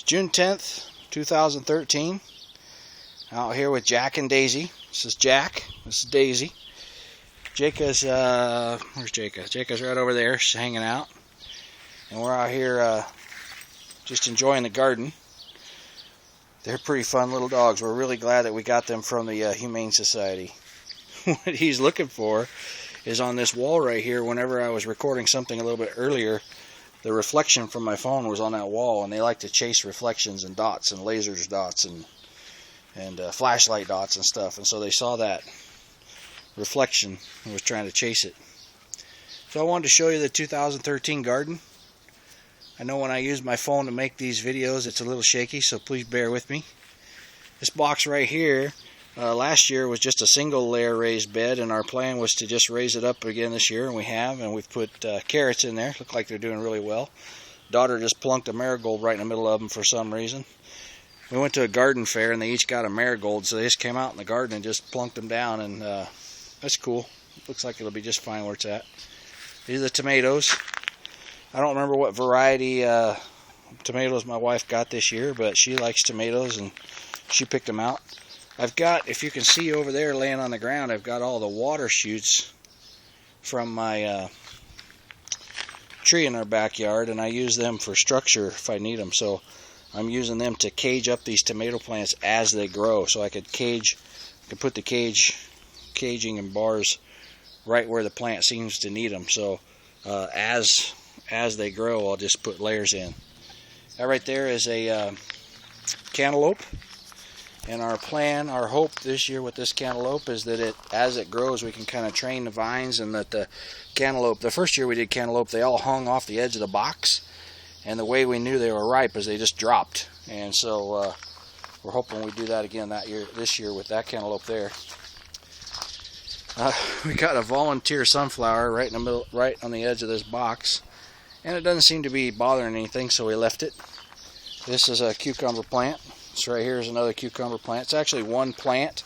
June 10th, 2013. Out here with Jack and Daisy. This is Jack. This is Daisy. Jaca's, where's Jaca? Jaca's right over there. She's hanging out. And we're out here just enjoying the garden. They're pretty fun little dogs. We're really glad that we got them from the Humane Society. What he's looking for is on this wall right here. Whenever I was recording something a little bit earlier, the reflection from my phone was on that wall, and they like to chase reflections and dots and lasers dots and flashlight dots and stuff. And so they saw that reflection and was trying to chase it. So I wanted to show you the 2013 garden. I know when I use my phone to make these videos it's a little shaky, so please bear with me. This box right here last year was just a single layer raised bed, and our plan was to just raise it up again this year, and we have, and we've put carrots in there. Look like they're doing really well. Daughter just plunked a marigold right in the middle of them for some reason. We went to a garden fair and they each got a marigold, so they just came out in the garden and just plunked them down, and that's cool. Looks like it'll be just fine where it's at. These are the tomatoes. I don't remember what variety tomatoes my wife got this year, but she likes tomatoes and she picked them out. I've got, if you can see over there laying on the ground, I've got all the water shoots from my tree in our backyard, and I use them for structure if I need them. So I'm using them to cage up these tomato plants as they grow. So I could put the caging and bars right where the plant seems to need them. So as they grow, I'll just put layers in. That right there is a cantaloupe. And our plan, our hope this year with this cantaloupe is that as it grows, we can kind of train the vines, and that the cantaloupe, the first year we did cantaloupe, they all hung off the edge of the box. And the way we knew they were ripe is they just dropped. And so we're hoping we do that again this year with that cantaloupe there. We got a volunteer sunflower right in the middle, right on the edge of this box. And it doesn't seem to be bothering anything, so we left it. This is a cucumber plant. This right here is another cucumber plant. It's actually one plant,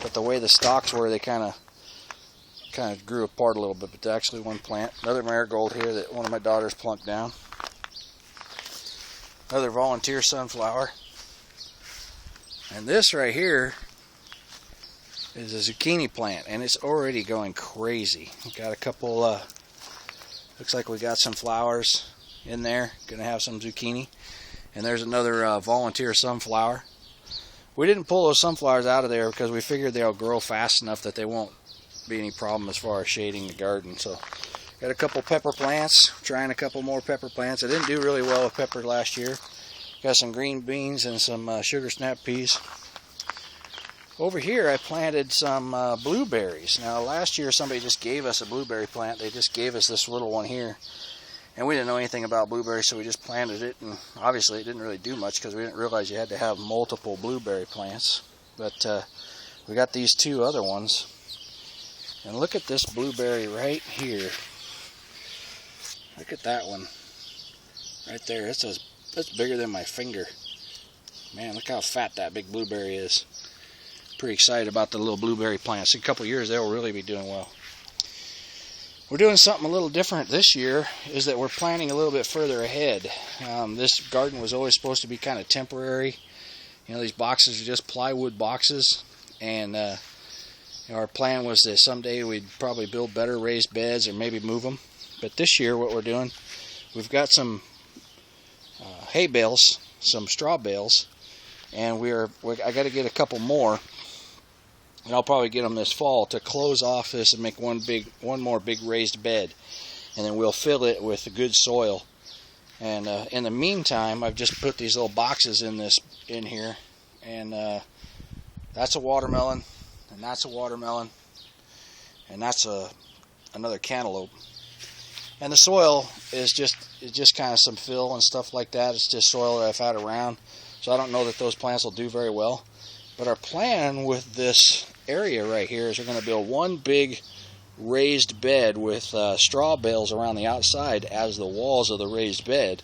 but the way the stalks were, they kind of grew apart a little bit, but they're actually one plant. Another marigold here that one of my daughters plunked down. Another volunteer sunflower. And this right here is a zucchini plant, and it's already going crazy. We've got a couple, looks like we got some flowers in there. Gonna have some zucchini. And there's another volunteer sunflower. We didn't pull those sunflowers out of there because we figured they'll grow fast enough that they won't be any problem as far as shading the garden. So got a couple pepper plants, trying a couple more pepper plants. I didn't do really well with pepper last year. Got some green beans and some sugar snap peas. Over here I planted some blueberries. Now last year somebody just gave us a blueberry plant. They just gave us this little one here. And we didn't know anything about blueberries, so we just planted it, and obviously it didn't really do much because we didn't realize you had to have multiple blueberry plants. But we got these two other ones. And look at this blueberry right here. Look at that one. Right there. That's bigger than my finger. Man, look how fat that big blueberry is. Pretty excited about the little blueberry plants. In a couple of years, they'll really be doing well. We're doing something a little different this year, is that we're planning a little bit further ahead. This garden was always supposed to be kind of temporary. You know, these boxes are just plywood boxes, and our plan was that someday we'd probably build better raised beds or maybe move them. But this year what we're doing, we've got some hay bales, some straw bales, and I got to get a couple more. And I'll probably get them this fall to close off this and make one more big raised bed, and then we'll fill it with good soil. And in the meantime, I've just put these little boxes in here, and that's a watermelon, and that's a watermelon, and that's another cantaloupe. And the soil is just kind of some fill and stuff like that. It's just soil that I've had around, so I don't know that those plants will do very well. But our plan with this area right here is we're going to build one big raised bed with straw bales around the outside as the walls of the raised bed,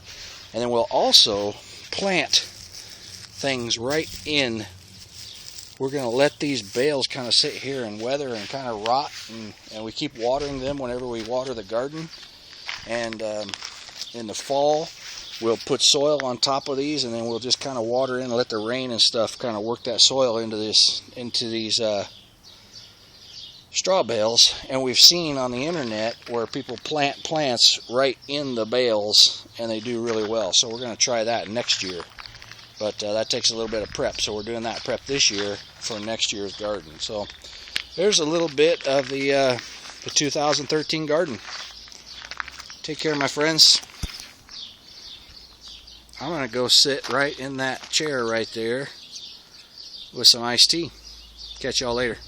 and then we'll also plant things right in. We're going to let these bales kind of sit here and weather and kind of rot, and we keep watering them whenever we water the garden. And in the fall we'll put soil on top of these, and then we'll just kind of water in and let the rain and stuff kind of work that soil into these straw bales. And we've seen on the internet where people plant plants right in the bales and they do really well. So we're going to try that next year, but that takes a little bit of prep, so we're doing that prep this year for next year's garden. So there's a little bit of the 2013 garden. Take care, my friends. I'm going to go sit right in that chair right there with some iced tea. Catch y'all later.